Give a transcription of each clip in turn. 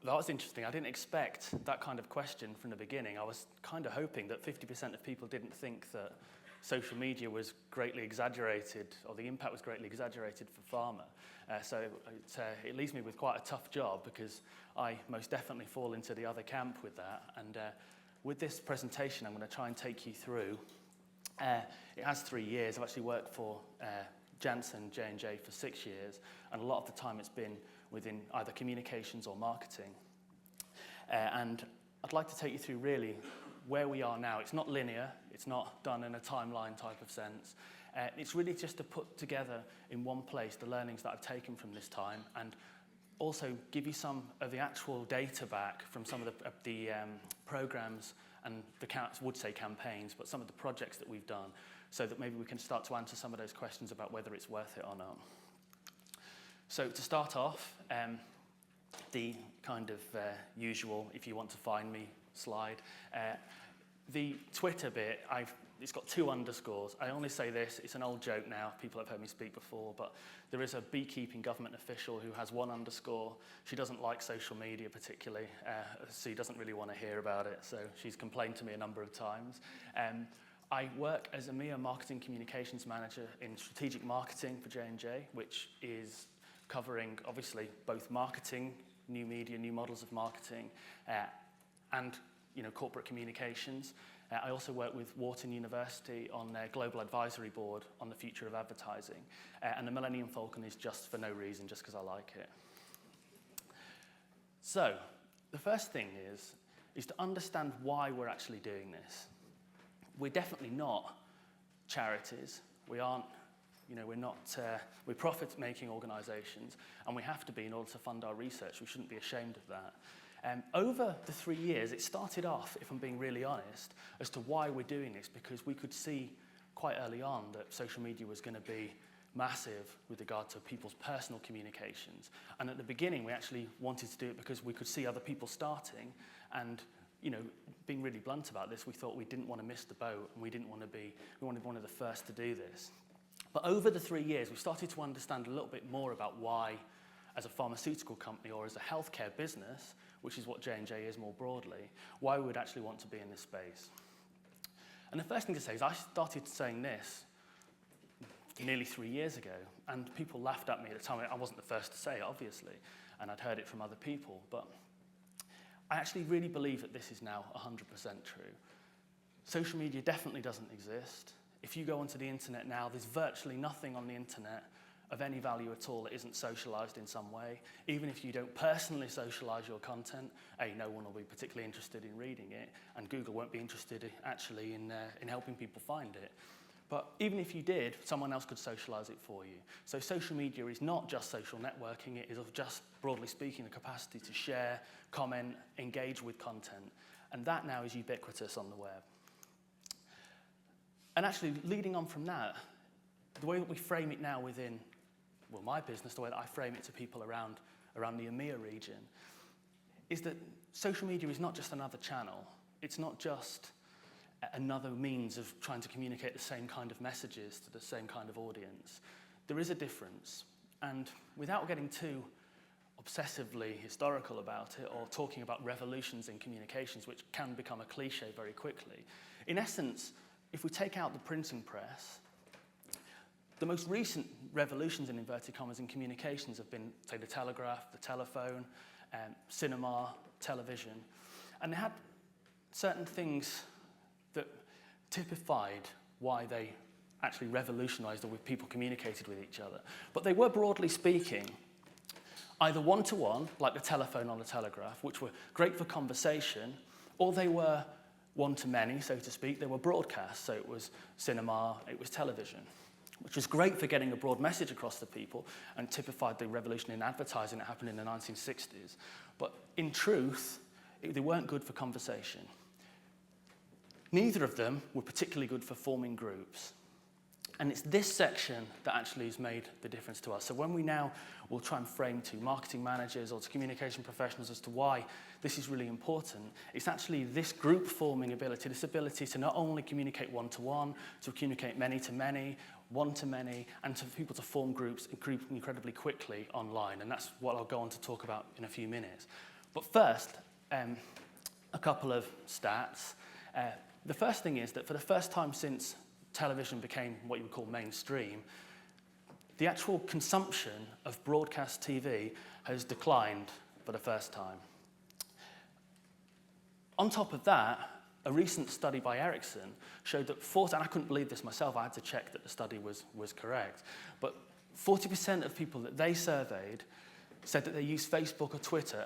That was interesting. I didn't expect that kind of question from the beginning. I was kind of hoping that 50% of people didn't think that social media was greatly exaggerated, or the impact was greatly exaggerated for pharma. So it leaves me with quite a tough job, because I most definitely fall into the other camp with that. And with this presentation, I'm going to try and take you through. It has 3 years. I've actually worked for Janssen, J&J for 6 years, and a lot of the time it's been within either communications or marketing. And I'd like to take you through really where we are now. It's not linear, it's not done in a timeline type of sense. It's really just to put together in one place the learnings that I've taken from this time, and also give you some of the actual data back from some of the programs and would say campaigns, but some of the projects that we've done, so that maybe we can start to answer some of those questions about whether it's worth it or not. So to start off, the kind of usual, if you want to find me slide. The Twitter bit, it's got 2 underscores. I only say this, it's an old joke now, people have heard me speak before, but there is a beekeeping government official who has 1 underscore. She doesn't like social media particularly, so she doesn't really want to hear about it, so she's complained to me a number of times. I work as EMEA Marketing Communications Manager in strategic marketing for J&J, which is covering, obviously, both marketing, new media, new models of marketing, and corporate communications. I also work with Wharton University on their Global Advisory Board on the future of advertising. And the Millennium Falcon is just for no reason, just because I like it. So, the first thing is to understand why we're actually doing this. We're definitely not charities. We aren't, we're profit-making organisations, and we have to be in order to fund our research. We shouldn't be ashamed of that. Over the 3 years, it started off, if I'm being really honest, as to why we're doing this, because we could see quite early on that social media was going to be massive with regard to people's personal communications. And at the beginning, we actually wanted to do it because we could see other people starting, and being really blunt about this, we thought we didn't want to miss the boat, and we wanted to be one of the first to do this. But over the 3 years, we started to understand a little bit more about why, as a pharmaceutical company or as a healthcare business, which is what J&J is more broadly, why we would actually want to be in this space. And the first thing to say is I started saying this nearly 3 years ago, and people laughed at me at the time. I wasn't the first to say it, obviously, and I'd heard it from other people, but I actually really believe that this is now 100% true. Social media definitely doesn't exist. If you go onto the internet now, there's virtually nothing on the internet of any value at all that isn't socialised in some way. Even if you don't personally socialise your content, no one will be particularly interested in reading it, and Google won't be interested actually in helping people find it. But even if you did, someone else could socialise it for you. So social media is not just social networking, it is just, broadly speaking, the capacity to share, comment, engage with content. And that now is ubiquitous on the web. And actually, leading on from that, the way that we frame it now within, well, my business, the way that I frame it to people around the EMEA region, is that social media is not just another channel. It's not just another means of trying to communicate the same kind of messages to the same kind of audience. There is a difference. And without getting too obsessively historical about it or talking about revolutions in communications, which can become a cliche very quickly, in essence, if we take out the printing press, the most recent revolutions in inverted commas in communications have been, say, the telegraph, the telephone, cinema, television. And they had certain things that typified why they actually revolutionised the way people communicated with each other. But they were, broadly speaking, either one-to-one, like the telephone or the telegraph, which were great for conversation, or they were one-to-many, so to speak. They were broadcast, so it was cinema, it was television, which was great for getting a broad message across to people and typified the revolution in advertising that happened in the 1960s. But in truth, they weren't good for conversation. Neither of them were particularly good for forming groups. And it's this section that actually has made the difference to us. So when we now will try and frame to marketing managers or to communication professionals as to why this is really important, it's actually this group-forming ability, this ability to not only communicate one-to-one, to communicate many-to-many, one-to-many, and for people to form groups incredibly quickly online. And that's what I'll go on to talk about in a few minutes. But first, a couple of stats. The first thing is that for the first time since television became what you would call mainstream, the actual consumption of broadcast TV has declined for the first time. On top of that, a recent study by Ericsson showed that and I couldn't believe this myself, I had to check that the study was correct, but 40% of people that they surveyed said that they use Facebook or Twitter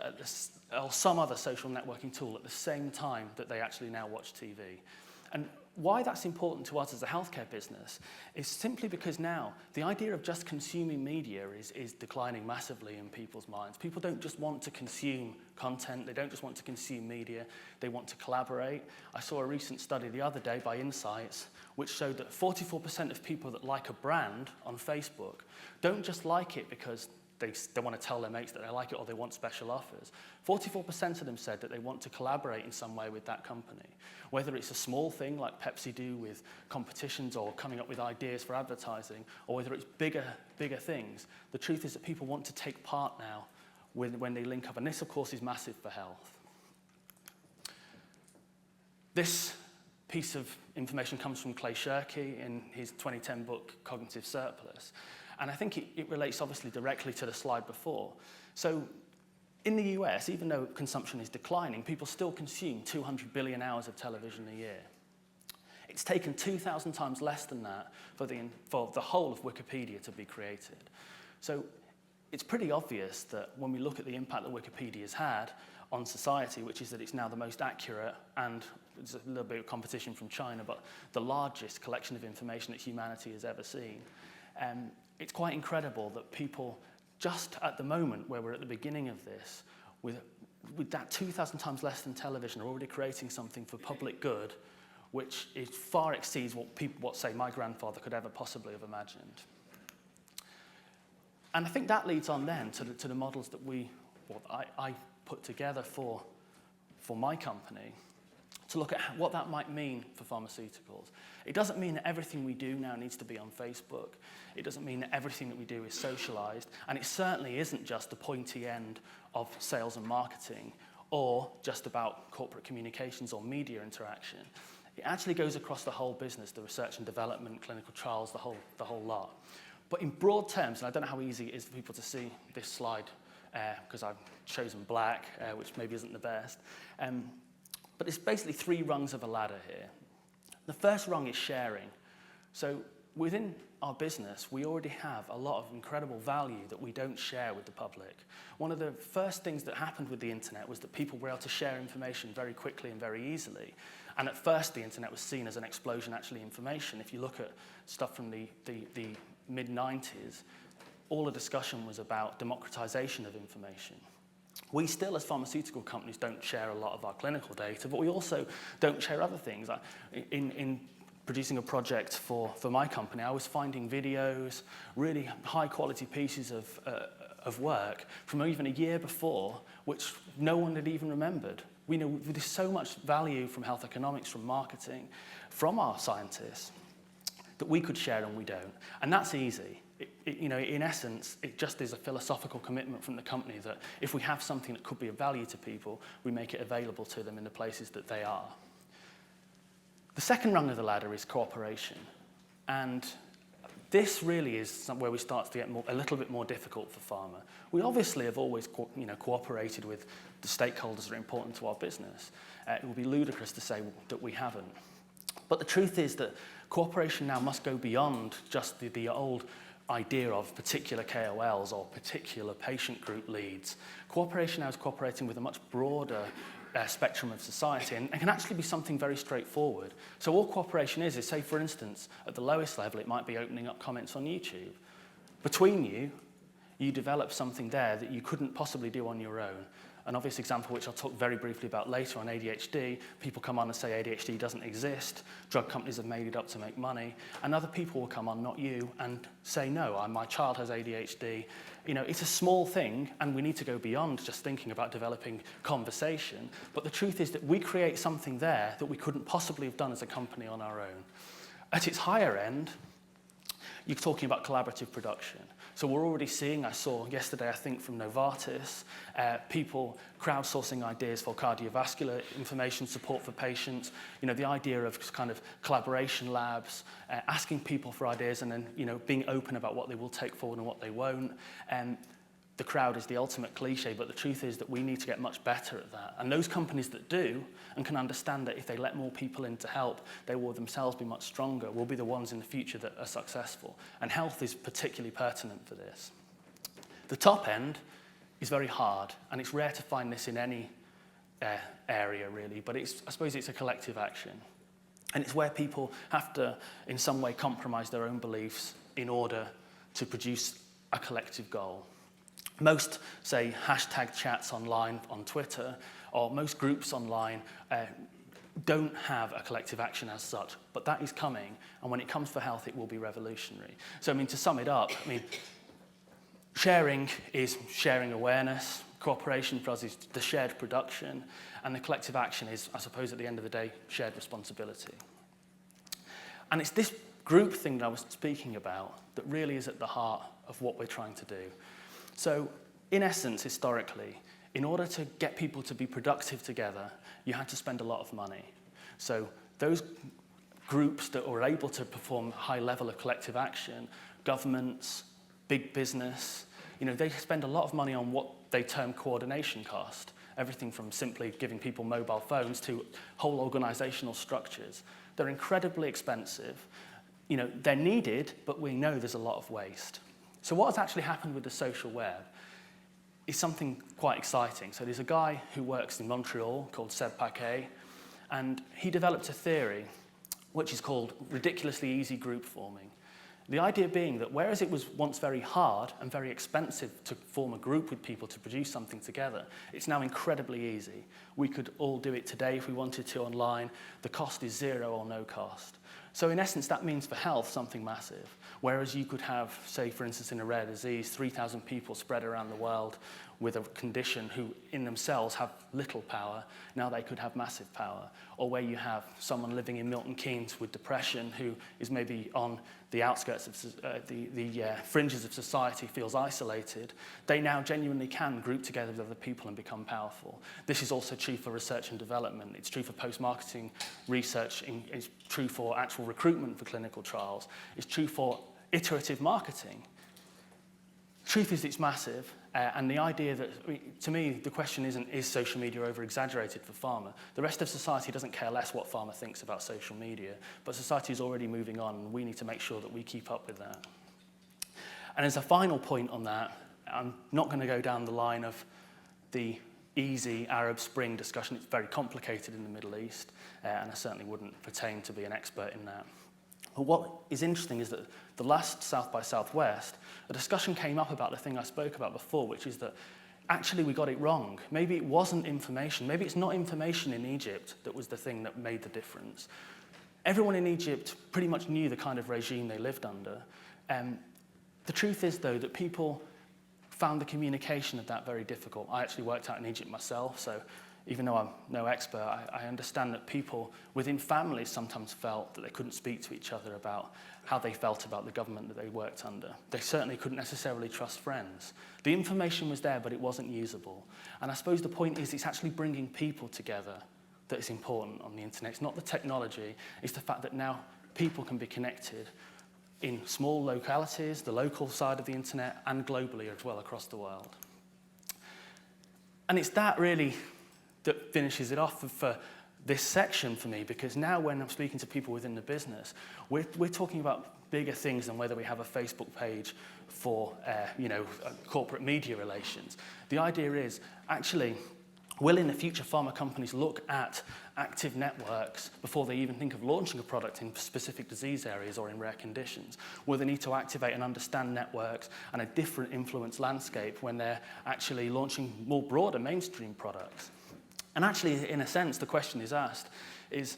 or some other social networking tool at the same time that they actually now watch TV. And why that's important to us as a healthcare business is simply because now the idea of just consuming media is declining massively in people's minds. People don't just want to consume content, they don't just want to consume media, they want to collaborate. I saw a recent study the other day by Insights which showed that 44% of people that like a brand on Facebook don't just like it because they want to tell their mates that they like it or they want special offers. 44% of them said that they want to collaborate in some way with that company. Whether it's a small thing like Pepsi do with competitions or coming up with ideas for advertising, or whether it's bigger things, the truth is that people want to take part now when they link up. And this, of course, is massive for health. This piece of information comes from Clay Shirky in his 2010 book, Cognitive Surplus. And I think it relates obviously directly to the slide before. So in the US, even though consumption is declining, people still consume 200 billion hours of television a year. It's taken 2,000 times less than that for the whole of Wikipedia to be created. So it's pretty obvious that when we look at the impact that Wikipedia has had on society, which is that it's now the most accurate and there's a little bit of competition from China, but the largest collection of information that humanity has ever seen. It's quite incredible that people, just at the moment where we're at the beginning of this, with that 2,000 times less than television, are already creating something for public good, which far exceeds what, say, my grandfather could ever possibly have imagined. And I think that leads on then to the models that I put together for my company, to look at what that might mean for pharmaceuticals. It doesn't mean that everything we do now needs to be on Facebook. It doesn't mean that everything that we do is socialized. And it certainly isn't just the pointy end of sales and marketing or just about corporate communications or media interaction. It actually goes across the whole business, the research and development, clinical trials, the whole lot. But in broad terms, and I don't know how easy it is for people to see this slide because I've chosen black, which maybe isn't the best. But it's basically 3 rungs of a ladder here. The first rung is sharing. So within our business, we already have a lot of incredible value that we don't share with the public. One of the first things that happened with the internet was that people were able to share information very quickly and very easily. And at first, the internet was seen as an explosion, actually, information. If you look at stuff from the mid-90s, all the discussion was about democratization of information. We still, as pharmaceutical companies, don't share a lot of our clinical data, but we also don't share other things. In producing a project for my company, I was finding videos, really high-quality pieces of work from even a year before, which no one had even remembered. We know there's so much value from health economics, from marketing, from our scientists, that we could share and we don't. And that's easy. In essence, it just is a philosophical commitment from the company that if we have something that could be of value to people, we make it available to them in the places that they are. The second rung of the ladder is cooperation. And this really is where we start to get a little bit more difficult for pharma. We obviously have always cooperated with the stakeholders that are important to our business. It would be ludicrous to say that we haven't. But the truth is that cooperation now must go beyond just the old idea of particular KOLs or particular patient group leads. Cooperation now is cooperating with a much broader spectrum of society and can actually be something very straightforward. So all cooperation is say, for instance, at the lowest level, it might be opening up comments on YouTube. Between you develop something there that you couldn't possibly do on your own. An obvious example, which I'll talk very briefly about later on ADHD, people come on and say ADHD doesn't exist, drug companies have made it up to make money, and other people will come on, not you, and say, no, my child has ADHD. You know, it's a small thing, and we need to go beyond just thinking about developing conversation, but the truth is that we create something there that we couldn't possibly have done as a company on our own. At its higher end, you're talking about collaborative production. So we're already seeing, I saw yesterday, I think, from Novartis, people crowdsourcing ideas for cardiovascular information support for patients. You know, the idea of kind of collaboration labs, asking people for ideas and then, you know, being open about what they will take forward and what they won't. The crowd is the ultimate cliche, but the truth is that we need to get much better at that. And those companies that do and can understand that if they let more people in to help, they will themselves be much stronger, will be the ones in the future that are successful. And health is particularly pertinent for this. The top end is very hard, and it's rare to find this in any area, really, but I suppose it's a collective action. And it's where people have to, in some way, compromise their own beliefs in order to produce a collective goal. Most, say, hashtag chats online on Twitter, or most groups online don't have a collective action as such, but that is coming, and when it comes for health, it will be revolutionary. So, I mean, to sum it up, I mean, sharing is sharing awareness, cooperation for us is the shared production, and the collective action is, I suppose, at the end of the day, shared responsibility. And it's this group thing that I was speaking about that really is at the heart of what we're trying to do. So, in essence, historically, in order to get people to be productive together, you had to spend a lot of money. So, those groups that were able to perform a high level of collective action, governments, big business, you know, they spend a lot of money on what they term coordination cost. Everything from simply giving people mobile phones to whole organizational structures. They're incredibly expensive. You know, they're needed, but we know there's a lot of waste. So what has actually happened with the social web is something quite exciting. So there's a guy who works in Montreal called Seb Paquet, and he developed a theory which is called ridiculously easy group forming. The idea being that whereas it was once very hard and very expensive to form a group with people to produce something together, it's now incredibly easy. We could all do it today if we wanted to online. The cost is zero or no cost. So in essence, that means for health something massive. Whereas you could have, say, for instance, in a rare disease, 3,000 people spread around the world with a condition who in themselves have little power, now they could have massive power. Or where you have someone living in Milton Keynes with depression who is maybe on the outskirts of the fringes of society, feels isolated, they now genuinely can group together with other people and become powerful. This is also true for research and development. It's true for post-marketing research. It's true for actual recruitment for clinical trials. It's true for iterative marketing. Truth is, it's massive, and the idea that, to me, the question isn't, is social media over-exaggerated for pharma? The rest of society doesn't care less what pharma thinks about social media, but society is already moving on, and we need to make sure that we keep up with that. And as a final point on that, I'm not going to go down the line of the easy Arab Spring discussion. It's very complicated in the Middle East, and I certainly wouldn't pertain to be an expert in that. But what is interesting is that the last South by Southwest, a discussion came up about the thing I spoke about before, which is that actually we got it wrong. Maybe it wasn't information. Maybe it's not information in Egypt that was the thing that made the difference. Everyone in Egypt pretty much knew the kind of regime they lived under. The truth is, though, that people found the communication of that very difficult. I actually worked out in Egypt myself, so even though I'm no expert, I understand that people within families sometimes felt that they couldn't speak to each other about how they felt about the government that they worked under. They certainly couldn't necessarily trust friends. The information was there, but it wasn't usable. And I suppose the point is it's actually bringing people together that is important on the internet. It's not the technology, it's the fact that now people can be connected in small localities, the local side of the internet, and globally as well across the world. And it's that really that finishes it off for this section for me, because now when I'm speaking to people within the business, we're talking about bigger things than whether we have a Facebook page for corporate media relations. The idea is, actually, Will in the future pharma companies look at active networks before they even think of launching a product in specific disease areas or in rare conditions? Will they need to activate and understand networks and a different influence landscape when they're actually launching more broader mainstream products? And actually, in a sense, the question is asked is,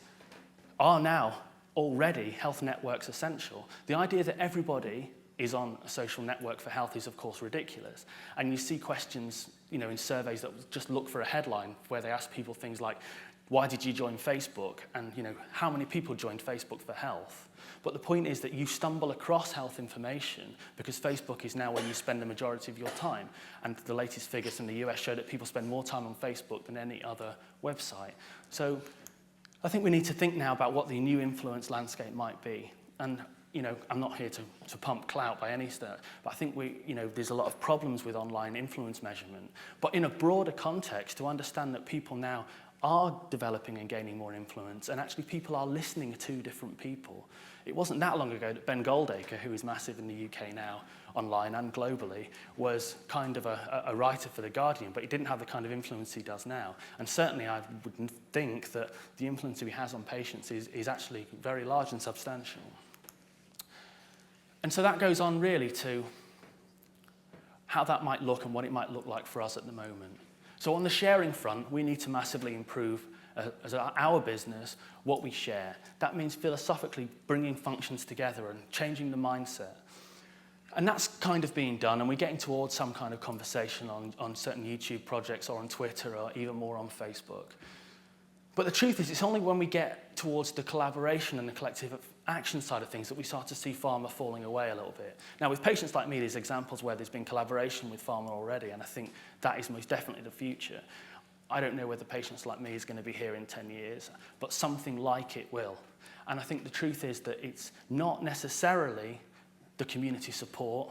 are now already health networks essential? The idea that everybody is on a social network for health is, of course, ridiculous. And you see questions, in surveys that just look for a headline where they ask people things like, why did you join Facebook? And, how many people joined Facebook for health? But the point is that you stumble across health information because Facebook is now where you spend the majority of your time. And the latest figures in the US show that people spend more time on Facebook than any other website. So I think we need to think now about what the new influence landscape might be. And I'm not here to pump clout by any stretch, but I think there's a lot of problems with online influence measurement. But in a broader context, to understand that people now are developing and gaining more influence, and actually people are listening to different people. It wasn't that long ago that Ben Goldacre, who is massive in the UK now, online and globally, was kind of a writer for The Guardian, but he didn't have the kind of influence he does now. And certainly I would think that the influence he has on patients is actually very large and substantial. And so that goes on really to how that might look and what it might look like for us at the moment. So on the sharing front, we need to massively improve, as our business, what we share. That means philosophically bringing functions together and changing the mindset. And that's kind of being done, and we're getting towards some kind of conversation on certain YouTube projects or on Twitter or even more on Facebook. But the truth is, it's only when we get towards the collaboration and the collective action side of things that we start to see pharma falling away a little bit. Now, with patients like me, there's examples where there's been collaboration with pharma already, and I think that is most definitely the future. I don't know whether patients like me is going to be here in 10 years, but something like it will. And I think the truth is that it's not necessarily the community support,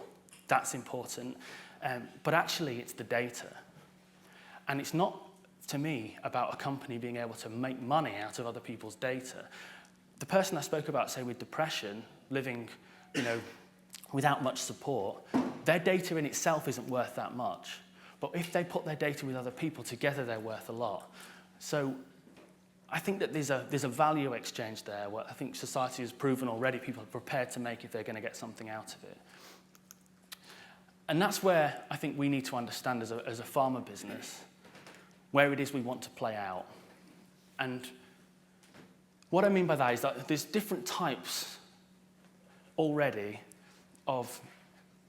that's important, but actually it's the data. And it's not, to me, about a company being able to make money out of other people's data. The person I spoke about, say, with depression, living, without much support, their data in itself isn't worth that much. But if they put their data with other people, together they're worth a lot. So I think that there's a value exchange there, where I think society has proven already people are prepared to make if they're going to get something out of it. And that's where I think we need to understand as a pharma business where it is we want to play out. And what I mean by that is that there's different types already of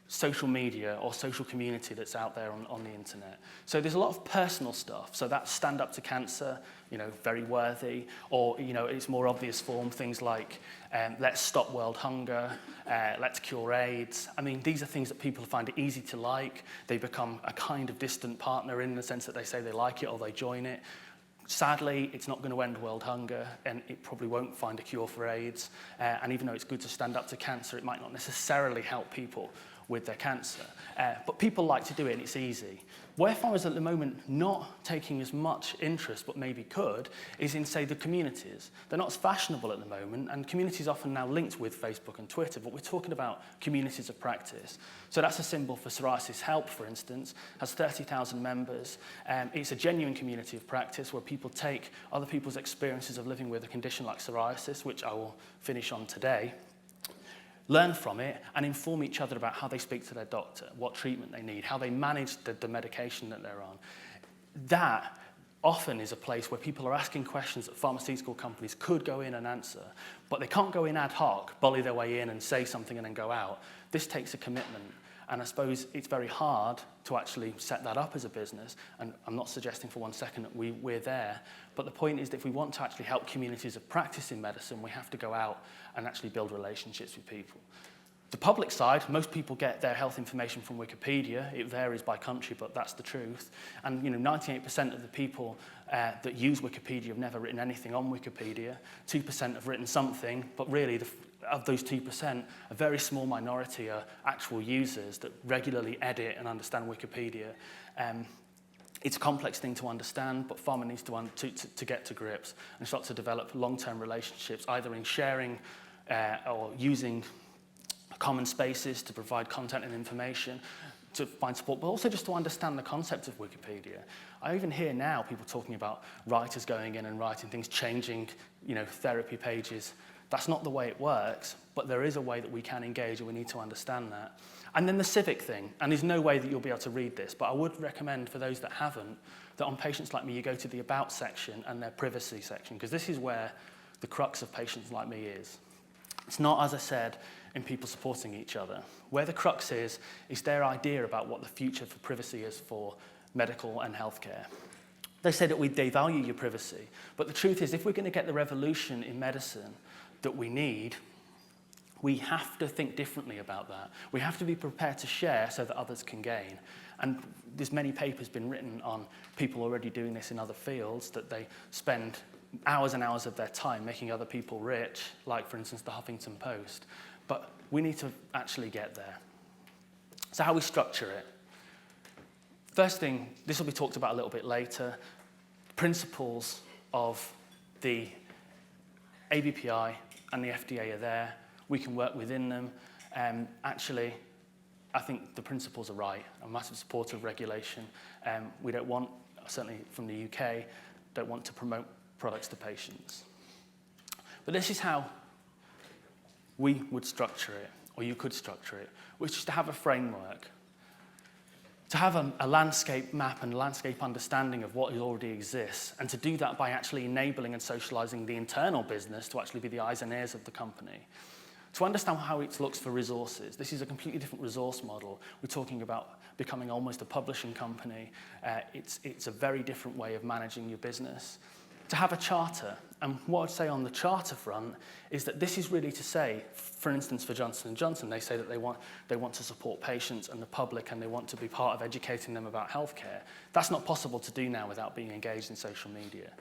social media or social community that's out there on the internet. So there's a lot of personal stuff. So that's Stand Up to Cancer, very worthy. Or, its more obvious form, things like Let's Stop World Hunger, Let's Cure AIDS. I mean, these are things that people find it easy to like. They become a kind of distant partner in the sense that they say they like it or they join it. Sadly, it's not going to end world hunger, and it probably won't find a cure for AIDS. And even though it's good to stand up to cancer, it might not necessarily help people with their cancer. But people like to do it, and it's easy. Where pharma is at the moment not taking as much interest, but maybe could, is in, say, the communities. They're not as fashionable at the moment, and communities are often now linked with Facebook and Twitter, but we're talking about communities of practice. So that's a symbol for Psoriasis Help, for instance, has 30,000 members. It's a genuine community of practice where people take other people's experiences of living with a condition like psoriasis, which I will finish on today, learn from it, and inform each other about how they speak to their doctor, what treatment they need, how they manage the medication that they're on. That often is a place where people are asking questions that pharmaceutical companies could go in and answer, but they can't go in ad hoc, bully their way in and say something and then go out. This takes a commitment, and I suppose it's very hard to actually set that up as a business, and I'm not suggesting for 1 second that we're there, but the point is that if we want to actually help communities of practice in medicine, we have to go out and actually build relationships with people. The public side, most people get their health information from Wikipedia. It varies by country, but that's the truth. And 98% of the people that use Wikipedia have never written anything on Wikipedia. 2% have written something, but really, of those 2%, a very small minority are actual users that regularly edit and understand Wikipedia. It's a complex thing to understand, but pharma needs to get to grips and start to develop long-term relationships, either in sharing or using common spaces to provide content and information, to find support, but also just to understand the concept of Wikipedia. I even hear now people talking about writers going in and writing things, changing, therapy pages. That's not the way it works, but there is a way that we can engage, and we need to understand that. And then the civic thing, and there's no way that you'll be able to read this, but I would recommend for those that haven't, that on Patients Like Me, you go to the About section and their privacy section, because this is where the crux of Patients Like Me is. It's not, as I said, in people supporting each other. Where the crux is their idea about what the future for privacy is for medical and healthcare. They say that they value your privacy, but the truth is, if we're going to get the revolution in medicine that we need, we have to think differently about that. We have to be prepared to share so that others can gain. And there's many papers been written on people already doing this in other fields, that they spend hours and hours of their time making other people rich, like, for instance, the Huffington Post. But we need to actually get there. So how we structure it. First thing, this will be talked about a little bit later, principles of the ABPI and the FDA are there. We can work within them. Actually, I think the principles are right. I'm a massive supporter of regulation. We don't want, certainly from the UK, don't want to promote products to patients. But this is how we would structure it, or you could structure it, which is to have a framework, to have a landscape map and a landscape understanding of what already exists, and to do that by actually enabling and socializing the internal business to actually be the eyes and ears of the company. To understand how it looks for resources, this is a completely different resource model. We're talking about becoming almost a publishing company. It's a very different way of managing your business. To have a charter, and what I'd say on the charter front is that this is really to say, for instance, for Johnson & Johnson, they say that they want to support patients and the public, and they want to be part of educating them about healthcare. That's not possible to do now without being engaged in social media.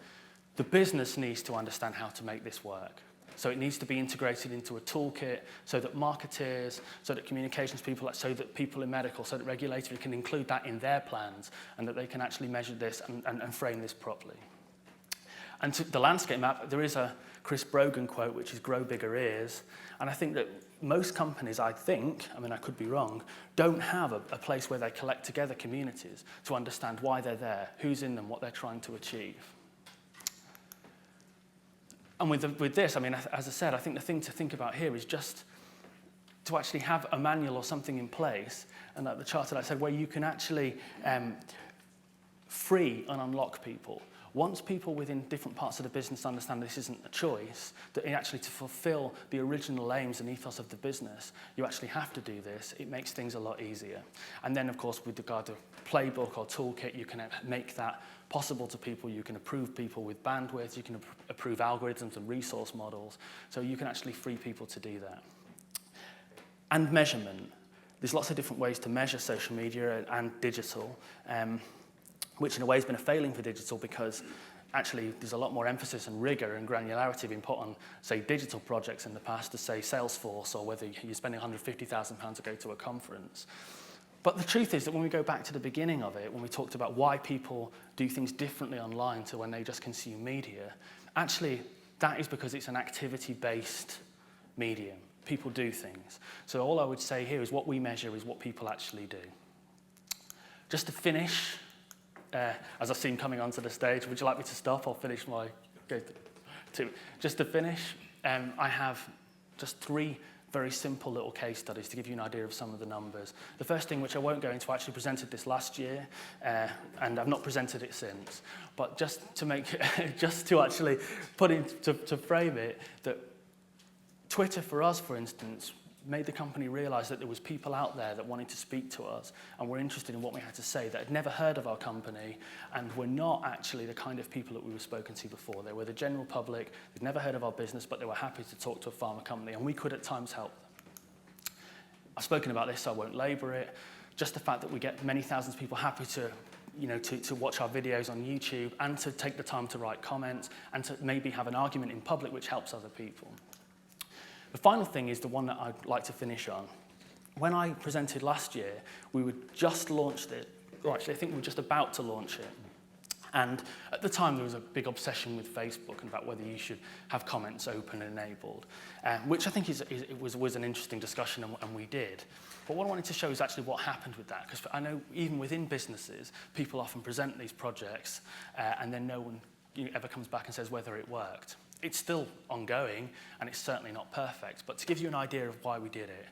The business needs to understand how to make this work. So it needs to be integrated into a toolkit so that marketeers, so that communications people, so that people in medical, so that regulatory can include that in their plans, and that they can actually measure this and frame this properly. And to the landscape map, there is a Chris Brogan quote, which is grow bigger ears. And I think that most companies, I could be wrong, don't have a place where they collect together communities to understand why they're there, who's in them, what they're trying to achieve. And with this, as I said, I think the thing to think about here is just to actually have a manual or something in place, and like the charter that I said, where you can actually free and unlock people. Once people within different parts of the business understand this isn't a choice, that actually to fulfill the original aims and ethos of the business, you actually have to do this, it makes things a lot easier. And then, of course, with regard to playbook or toolkit, you can make that possible to people. You can approve people with bandwidth, you can approve algorithms and resource models, so you can actually free people to do that. And measurement. There's lots of different ways to measure social media and digital, which in a way has been a failing for digital, because actually there's a lot more emphasis and rigor and granularity being put on, say, digital projects in the past, to say Salesforce, or whether you're spending £150,000 to go to a conference. But the truth is that when we go back to the beginning of it, when we talked about why people do things differently online to when they just consume media, actually that is because it's an activity-based medium. People do things. So all I would say here is what we measure is what people actually do. Just to finish, as I see him coming onto the stage, would you like me to stop or finish my... Just to finish, I have just 3 very simple little case studies to give you an idea of some of the numbers. The first thing, which I won't go into, I actually presented this last year, and I've not presented it since. But just to make, just to actually put into to frame it, that Twitter for us, for instance, made the company realize that there was people out there that wanted to speak to us and were interested in what we had to say, that had never heard of our company, and were not actually the kind of people that we were spoken to before. They were the general public, they'd never heard of our business, but they were happy to talk to a pharma company, and we could at times help them. I've spoken about this, so I won't labour it. Just the fact that we get many thousands of people happy to to watch our videos on YouTube, and to take the time to write comments, and to maybe have an argument in public which helps other people. The final thing is the one that I'd like to finish on. When I presented last year, we would just launched it, or actually I think we were just about to launch it. And at the time, there was a big obsession with Facebook and about whether you should have comments open and enabled, which I think was an interesting discussion, and we did. But what I wanted to show is actually what happened with that, because I know even within businesses, people often present these projects, and then no one ever comes back and says whether it worked. It's still ongoing, and it's certainly not perfect. But to give you an idea of why we did it,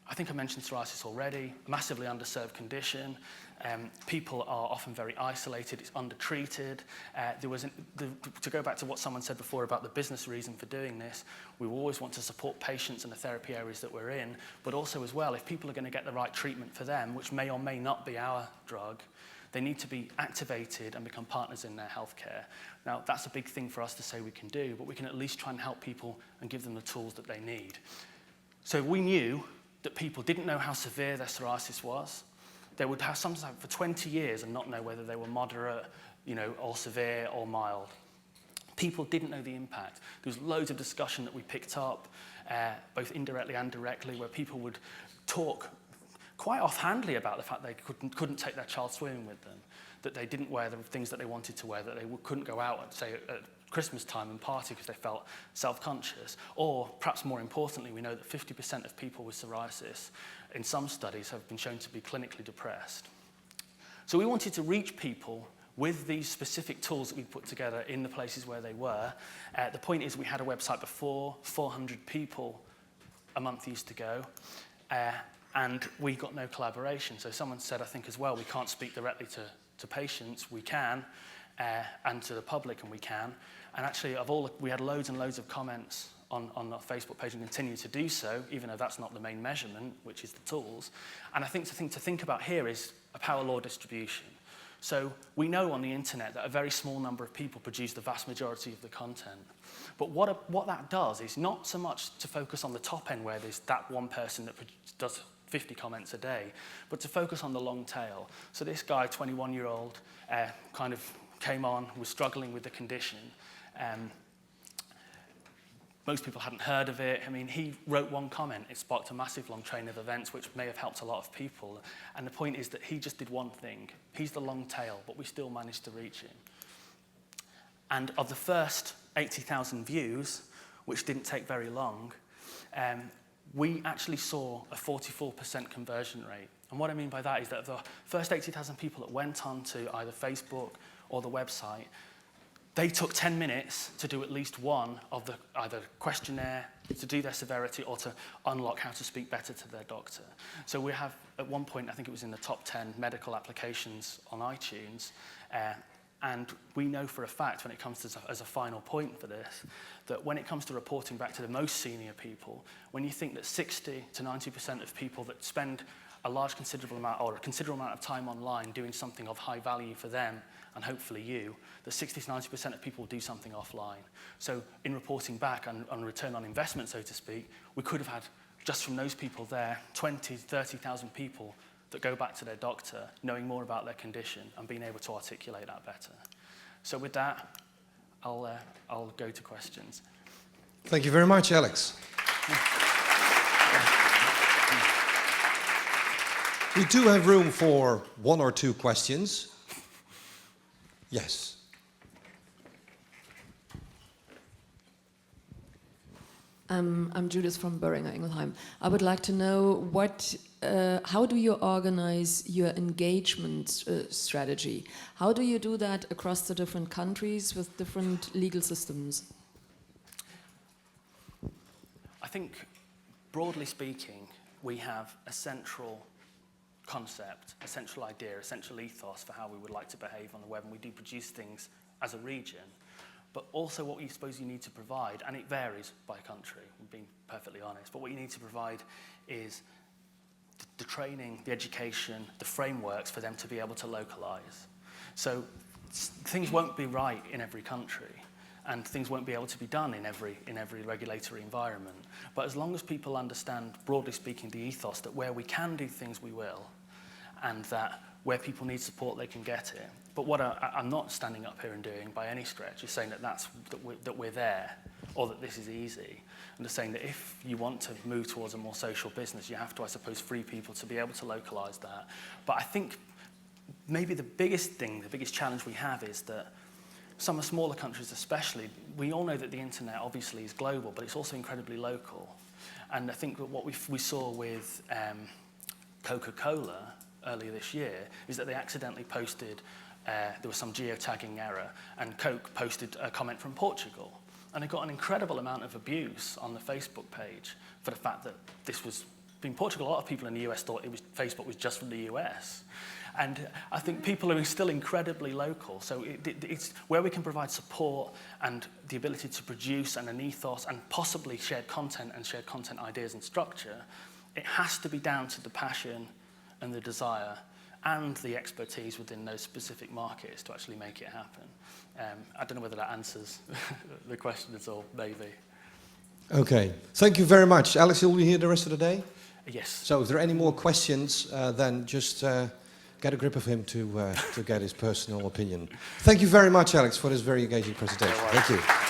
I think I mentioned psoriasis already, a massively underserved condition. People are often very isolated, it's undertreated. To go back to what someone said before about the business reason for doing this, we always want to support patients in the therapy areas that we're in, but also as well, if people are going to get the right treatment for them, which may or may not be our drug, they need to be activated and become partners in their healthcare. Now, that's a big thing for us to say we can do, but we can at least try and help people and give them the tools that they need. So we knew that people didn't know how severe their psoriasis was. They would have sometimes for 20 years and not know whether they were moderate, or severe or mild. People didn't know the impact. There was loads of discussion that we picked up, both indirectly and directly, where people would talk quite offhandedly about the fact they couldn't take their child swimming with them, that they didn't wear the things that they wanted to wear, that they couldn't go out, say, at Christmas time and party because they felt self-conscious. Or, perhaps more importantly, we know that 50% of people with psoriasis in some studies have been shown to be clinically depressed. So we wanted to reach people with these specific tools that we put together in the places where they were. The point is we had a website before, 400 people a month used to go, and we got no collaboration. So someone said, I think as well, we can't speak directly to patients. We can, and to the public, and we can. And actually, we had loads and loads of comments on our Facebook page and continue to do so, even though that's not the main measurement, which is the tools. And I think the thing to think about here is a power law distribution. So we know on the internet that a very small number of people produce the vast majority of the content. But what that does is not so much to focus on the top end where there's that one person that does 50 comments a day, but to focus on the long tail. So this guy, 21-year-old, kind of came on, was struggling with the condition. Most people hadn't heard of it. I mean, he wrote one comment. It sparked a massive long train of events, which may have helped a lot of people. And the point is that he just did one thing. He's the long tail, but we still managed to reach him. And of the first 80,000 views, which didn't take very long, we actually saw a 44% conversion rate. And what I mean by that is that the first 80,000 people that went on to either Facebook or the website, they took 10 minutes to do at least one of the either questionnaire, to do their severity, or to unlock how to speak better to their doctor. So we have, at one point, I think it was in the top 10 medical applications on iTunes, and we know for a fact, when it comes to as a final point for this, that when it comes to reporting back to the most senior people, when you think that 60 to 90% of people that spend a considerable amount of time online doing something of high value for them, and hopefully you, that 60 to 90% of people do something offline. So in reporting back on return on investment, so to speak, we could have had, just from those people there, 20, 30,000 people that go back to their doctor, knowing more about their condition and being able to articulate that better. So with that, I'll go to questions. Thank you very much, Alex. We do have room for one or two questions. Yes. I'm Judith from Boehringer Ingelheim. I would like to know how do you organize your engagement strategy? How do you do that across the different countries with different legal systems? I think, broadly speaking, we have a central concept, a central idea, a central ethos for how we would like to behave on the web, and we do produce things as a region. But also what you suppose you need to provide, and it varies by country, I'm being perfectly honest, but what you need to provide is the training, the education, the frameworks for them to be able to localize. So things won't be right in every country, and things won't be able to be done in every regulatory environment. But as long as people understand, broadly speaking, the ethos that where we can do things, we will, and that where people need support, they can get it. But what I'm not standing up here and doing by any stretch is saying that we're there, or that this is easy. I'm just saying that if you want to move towards a more social business, you have to, I suppose, free people to be able to localize that. But I think maybe the biggest thing, the biggest challenge we have is that some of the smaller countries especially, we all know that the internet obviously is global, but it's also incredibly local. And I think that what we saw with Coca-Cola earlier this year is that they accidentally posted, there was some geotagging error, and Coke posted a comment from Portugal. And it got an incredible amount of abuse on the Facebook page for the fact that this was, in Portugal, a lot of people in the US thought Facebook was just from the US. And I think people are still incredibly local, so it's where we can provide support and the ability to produce and an ethos and possibly shared content ideas and structure. It has to be down to the passion and the desire and the expertise within those specific markets to actually make it happen. I don't know whether that answers the question at all, maybe. Okay, thank you very much. Alex, you'll be here the rest of the day? Yes. So if there are any more questions, then just get a grip of him to get his personal opinion. Thank you very much, Alex, for this very engaging presentation. Thank you.